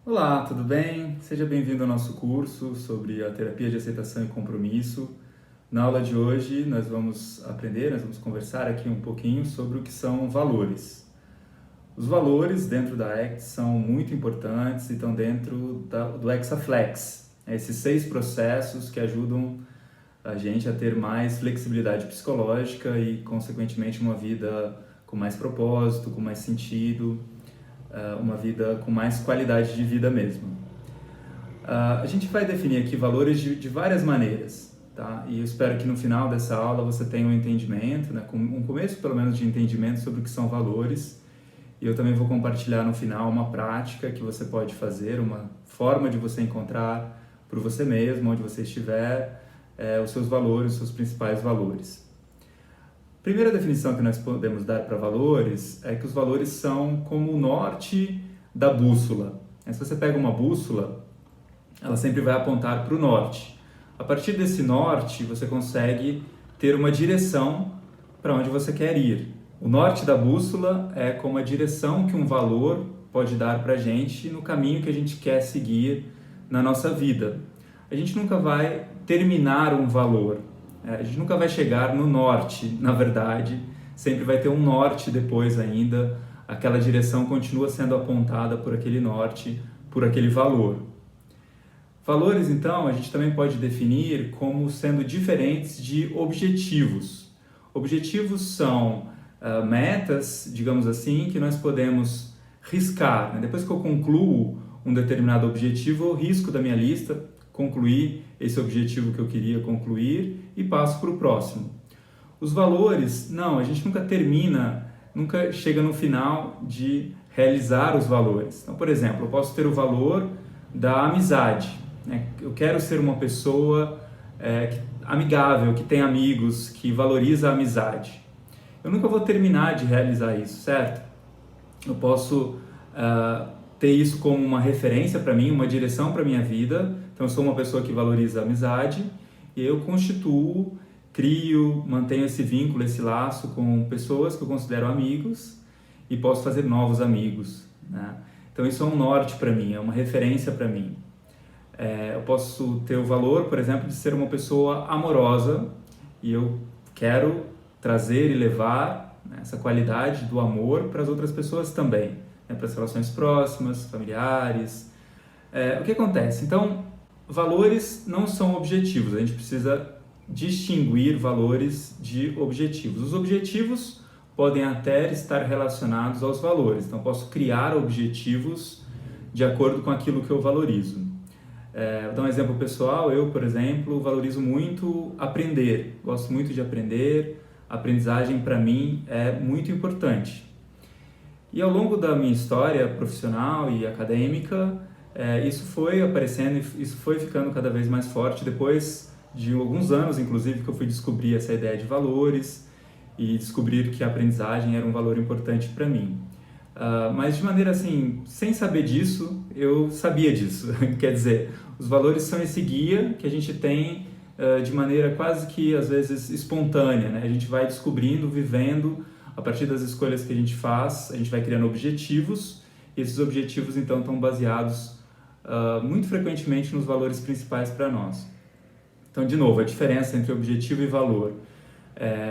Olá, tudo bem? Seja bem-vindo ao nosso curso sobre a terapia de aceitação e compromisso. Na aula de hoje nós vamos conversar aqui um pouquinho sobre o que são valores. Os valores dentro da ACT são muito importantes e estão dentro do Hexaflex, esses 6 processos que ajudam a gente a ter mais flexibilidade psicológica e, consequentemente, uma vida com mais propósito, com mais sentido, uma vida com mais qualidade de vida mesmo. A gente vai definir aqui valores de várias maneiras, tá? E eu espero que no final dessa aula você tenha um entendimento, né, um começo pelo menos de entendimento sobre o que são valores. E eu também vou compartilhar no final uma prática que você pode fazer, uma forma de você encontrar por você mesmo, onde você estiver, os seus valores, os seus principais valores. A primeira definição que nós podemos dar para valores é que os valores são como o norte da bússola. Se você pega uma bússola, ela sempre vai apontar para o norte. A partir desse norte, você consegue ter uma direção para onde você quer ir. O norte da bússola é como a direção que um valor pode dar para a gente no caminho que a gente quer seguir na nossa vida. A gente nunca vai terminar um valor, a gente nunca vai chegar no norte, na verdade, sempre vai ter um norte depois ainda, aquela direção continua sendo apontada por aquele norte, por aquele valor. Valores, então, a gente também pode definir como sendo diferentes de objetivos. Objetivos são metas, digamos assim, que nós podemos riscar, né? Depois que eu concluo um determinado objetivo, eu risco da minha lista, concluir esse objetivo que eu queria concluir e passo para o próximo. Os valores, não, a gente nunca termina, nunca chega no final de realizar os valores. Então, por exemplo, eu posso ter o valor da amizade, né? Eu quero ser uma pessoa amigável, que tem amigos, que valoriza a amizade. Eu nunca vou terminar de realizar isso, certo? Eu posso ter isso como uma referência para mim, uma direção para a minha vida. Então, eu sou uma pessoa que valoriza a amizade e eu constituo, crio, mantenho esse vínculo, esse laço com pessoas que eu considero amigos e posso fazer novos amigos, né? Então, isso é um norte para mim, é uma referência para mim. Eu posso ter o valor, por exemplo, de ser uma pessoa amorosa e eu quero trazer e levar, né, essa qualidade do amor para as outras pessoas também, né, para as relações próximas, familiares. O que acontece? Então, valores não são objetivos, a gente precisa distinguir valores de objetivos. Os objetivos podem até estar relacionados aos valores, então posso criar objetivos de acordo com aquilo que eu valorizo. Vou dar um exemplo pessoal. Eu, por exemplo, valorizo muito aprender, gosto muito de aprender, a aprendizagem para mim é muito importante. E ao longo da minha história profissional e acadêmica, isso foi aparecendo, isso foi ficando cada vez mais forte depois de alguns anos, inclusive, que eu fui descobrir essa ideia de valores e descobrir que a aprendizagem era um valor importante para mim. Mas de maneira assim, sem saber disso, eu sabia disso. Quer dizer, os valores são esse guia que a gente tem de maneira quase que, às vezes, espontânea, né? A gente vai descobrindo, vivendo, a partir das escolhas que a gente faz, a gente vai criando objetivos, e esses objetivos, então, estão baseados muito frequentemente nos valores principais para nós. Então, de novo, a diferença entre objetivo e valor.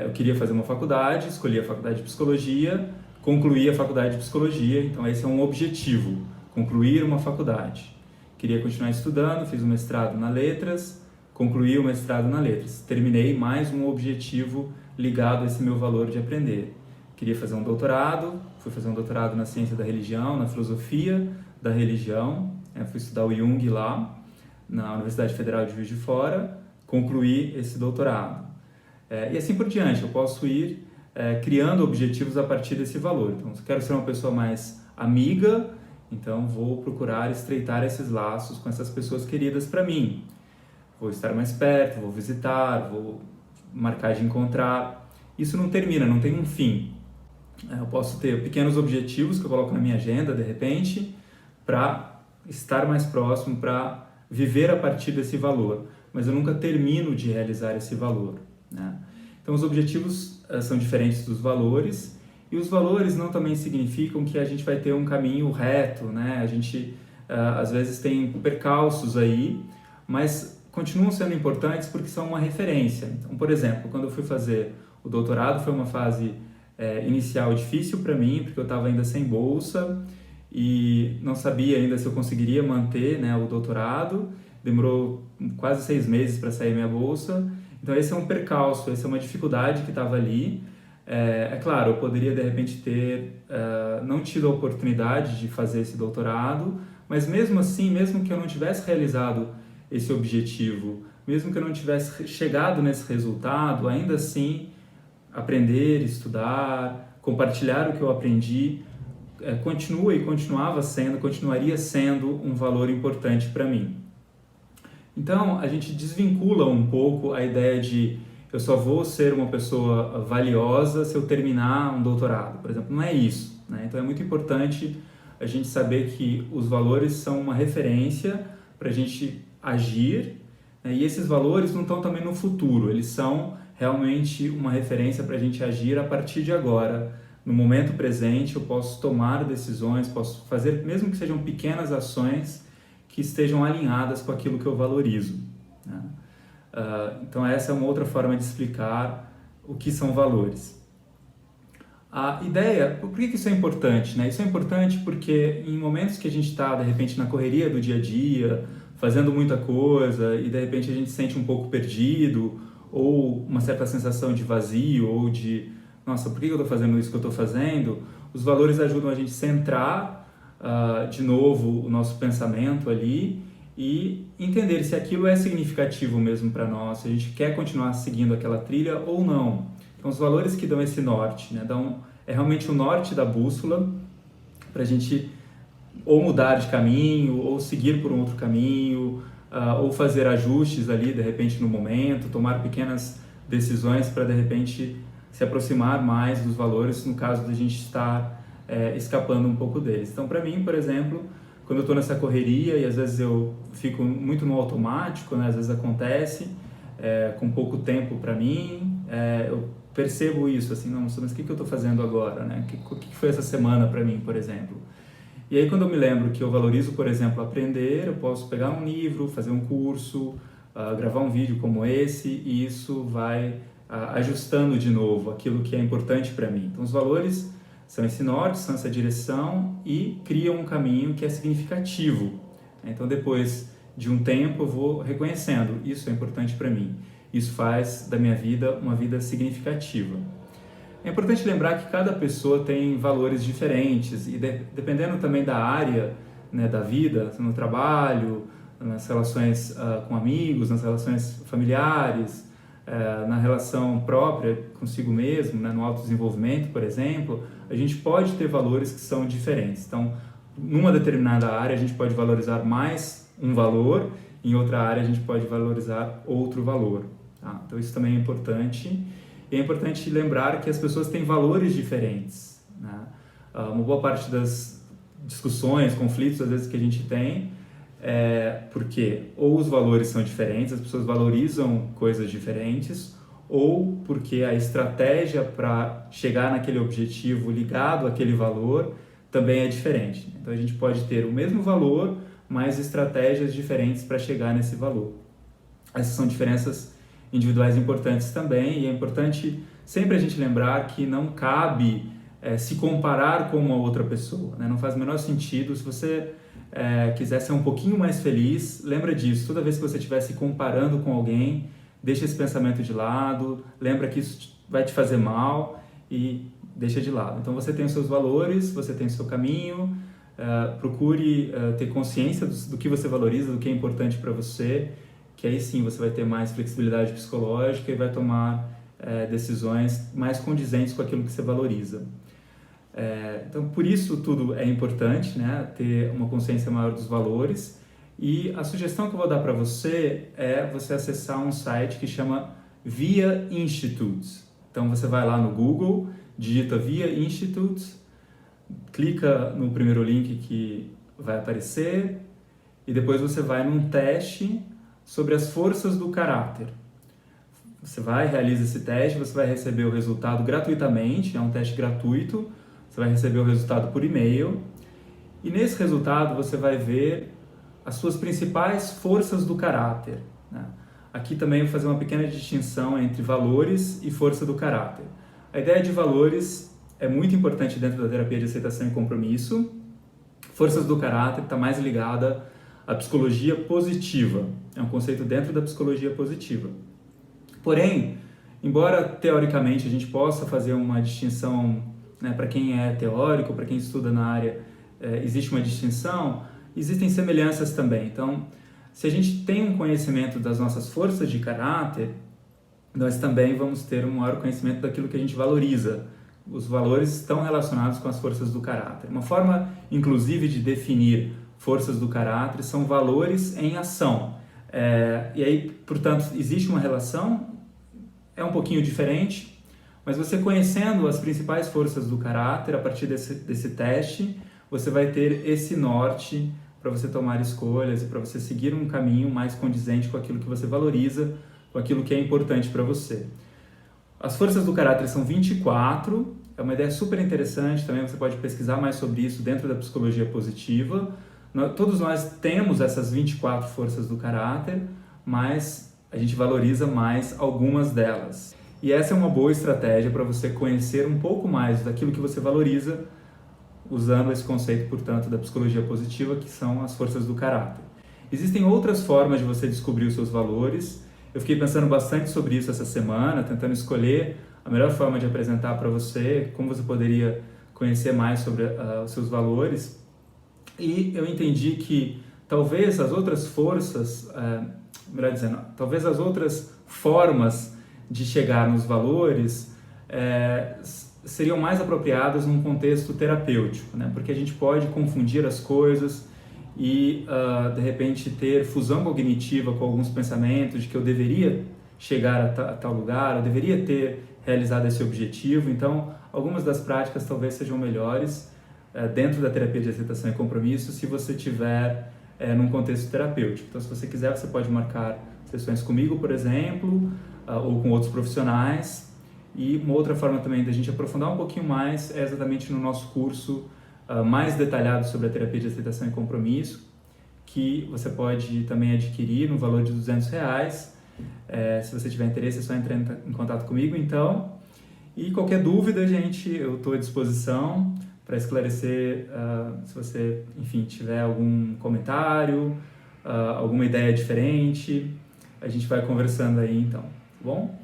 Eu queria fazer uma faculdade, escolhi a faculdade de psicologia, concluí a faculdade de psicologia, então esse é um objetivo, concluir uma faculdade. Queria continuar estudando, fiz um mestrado na letras, concluí o mestrado na letras. Terminei mais um objetivo ligado a esse meu valor de aprender. Queria fazer um doutorado, fui fazer um doutorado na ciência da religião, na filosofia da religião, fui estudar o Jung lá, na Universidade Federal de Juiz de Fora, concluí esse doutorado. E assim por diante, eu posso ir criando objetivos a partir desse valor. Então, se eu quero ser uma pessoa mais amiga, então vou procurar estreitar esses laços com essas pessoas queridas para mim. Vou estar mais perto, vou visitar, vou marcar de encontrar. Isso não termina, não tem um fim. Eu posso ter pequenos objetivos que eu coloco na minha agenda, de repente, para estar mais próximo, para viver a partir desse valor. Mas eu nunca termino de realizar esse valor, né? Então, os objetivos são diferentes dos valores, e os valores não também significam que a gente vai ter um caminho reto, né? A gente às vezes tem percalços aí, mas continuam sendo importantes porque são uma referência. Então, por exemplo, quando eu fui fazer o doutorado, foi uma fase inicial difícil para mim, porque eu estava ainda sem bolsa e não sabia ainda se eu conseguiria manter, né, o doutorado. Demorou quase 6 meses para sair minha bolsa. Então esse é um percalço, essa é uma dificuldade que estava ali. É claro, eu poderia de repente ter não tido a oportunidade de fazer esse doutorado, mas mesmo assim, mesmo que eu não tivesse realizado esse objetivo, mesmo que eu não tivesse chegado nesse resultado, ainda assim aprender, estudar, compartilhar o que eu aprendi, continua e continuaria sendo um valor importante para mim. Então, a gente desvincula um pouco a ideia de eu só vou ser uma pessoa valiosa se eu terminar um doutorado, por exemplo. Não é isso, né? Então, é muito importante a gente saber que os valores são uma referência para a gente agir, né? E esses valores não estão também no futuro, eles são realmente uma referência para a gente agir a partir de agora. No momento presente, eu posso tomar decisões, posso fazer, mesmo que sejam pequenas ações, que estejam alinhadas com aquilo que eu valorizo, né? Então essa é uma outra forma de explicar o que são valores. A ideia, por que isso é importante, né? Isso é importante porque em momentos que a gente está, de repente, na correria do dia a dia, fazendo muita coisa e de repente a gente se sente um pouco perdido ou uma certa sensação de vazio ou de, nossa, por que eu estou fazendo isso que eu estou fazendo? Os valores ajudam a gente a centrar de novo o nosso pensamento ali e entender se aquilo é significativo mesmo para nós, se a gente quer continuar seguindo aquela trilha ou não. Então, os valores que dão esse norte, né? É realmente o norte da bússola para a gente ou mudar de caminho, ou seguir por um outro caminho, ou fazer ajustes ali, de repente, no momento, tomar pequenas decisões para, de repente, se aproximar mais dos valores, no caso de a gente estar escapando um pouco deles. Então, para mim, por exemplo, quando eu estou nessa correria e às vezes eu fico muito no automático, né? Às vezes acontece, com pouco tempo para mim, eu percebo isso, assim, não, mas o que eu estou fazendo agora, né? O que foi essa semana para mim, por exemplo? E aí quando eu me lembro que eu valorizo, por exemplo, aprender, eu posso pegar um livro, fazer um curso, gravar um vídeo como esse, e isso vai ajustando de novo aquilo que é importante para mim. Então os valores são esse norte, são essa direção e criam um caminho que é significativo. Então depois de um tempo eu vou reconhecendo, isso é importante para mim. Isso faz da minha vida uma vida significativa. É importante lembrar que cada pessoa tem valores diferentes e dependendo também da área, né, da vida, no trabalho, nas relações com amigos, nas relações familiares, na relação própria consigo mesmo, né, no autodesenvolvimento, por exemplo, a gente pode ter valores que são diferentes. Então, numa determinada área a gente pode valorizar mais um valor, em outra área a gente pode valorizar outro valor. Tá? Então isso também é importante. E é importante lembrar que as pessoas têm valores diferentes, né? Uma boa parte das discussões, conflitos, às vezes, que a gente tem porque ou os valores são diferentes, as pessoas valorizam coisas diferentes, ou porque a estratégia para chegar naquele objetivo ligado àquele valor também é diferente. Então a gente pode ter o mesmo valor, mas estratégias diferentes para chegar nesse valor. Essas são diferenças individuais importantes também, e é importante sempre a gente lembrar que não cabe se comparar com uma outra pessoa, né? Não faz o menor sentido. Se você quiser ser um pouquinho mais feliz, lembra disso. Toda vez que você estiver se comparando com alguém, deixa esse pensamento de lado, lembra que isso vai te fazer mal e deixa de lado. Então você tem os seus valores, você tem o seu caminho, procure ter consciência do que você valoriza, do que é importante para você, que aí sim você vai ter mais flexibilidade psicológica e vai tomar decisões mais condizentes com aquilo que você valoriza. Então, por isso tudo é importante, né? Ter uma consciência maior dos valores. E a sugestão que eu vou dar para você é você acessar um site que chama VIA Institute. Então, você vai lá no Google, digita VIA Institute, clica no primeiro link que vai aparecer e depois você vai num teste sobre as forças do caráter. Você realiza esse teste, você vai receber o resultado gratuitamente, é um teste gratuito, você vai receber o resultado por e-mail E nesse resultado você vai ver as suas principais forças do caráter, né? Aqui também eu vou fazer uma pequena distinção entre valores e força do caráter. A ideia de valores é muito importante dentro da terapia de aceitação e compromisso. Forças do caráter está mais ligada à psicologia positiva. É um conceito dentro da psicologia positiva. Porém, embora teoricamente a gente possa fazer uma distinção, né, para quem é teórico, para quem estuda na área, existe uma distinção, existem semelhanças também. Então, se a gente tem um conhecimento das nossas forças de caráter, nós também vamos ter um maior conhecimento daquilo que a gente valoriza. Os valores estão relacionados com as forças do caráter. Uma forma, inclusive, de definir forças do caráter são valores em ação. E aí, portanto, existe uma relação, é um pouquinho diferente, mas você conhecendo as principais forças do caráter, a partir desse teste, você vai ter esse norte para você tomar escolhas e para você seguir um caminho mais condizente com aquilo que você valoriza, com aquilo que é importante para você. As forças do caráter são 24, é uma ideia super interessante, também você pode pesquisar mais sobre isso dentro da psicologia positiva. Todos nós temos essas 24 forças do caráter, mas a gente valoriza mais algumas delas. E essa é uma boa estratégia para você conhecer um pouco mais daquilo que você valoriza, usando esse conceito, portanto, da psicologia positiva, que são as forças do caráter. Existem outras formas de você descobrir os seus valores. Eu fiquei pensando bastante sobre isso essa semana, tentando escolher a melhor forma de apresentar para você, como você poderia conhecer mais sobre os seus valores. E eu entendi que talvez as outras forças, melhor dizendo, talvez as outras formas de chegar nos valores seriam mais apropriadas num contexto terapêutico, né? Porque a gente pode confundir as coisas e, de repente, ter fusão cognitiva com alguns pensamentos de que eu deveria chegar a tal lugar, eu deveria ter realizado esse objetivo. Então, algumas das práticas talvez sejam melhores dentro da terapia de aceitação e compromisso se você tiver num contexto terapêutico. Então, se você quiser, você pode marcar sessões comigo, por exemplo, ou com outros profissionais. E uma outra forma também da gente aprofundar um pouquinho mais é exatamente no nosso curso mais detalhado sobre a terapia de aceitação e compromisso, que você pode também adquirir no valor de R$200. Se você tiver interesse, é só entrar em contato comigo, então. E qualquer dúvida, gente, eu estou à disposição para esclarecer. Se você, enfim, tiver algum comentário, alguma ideia diferente, a gente vai conversando aí, então, tá bom?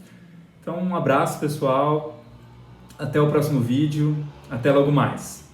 Então, um abraço, pessoal, até o próximo vídeo, até logo mais!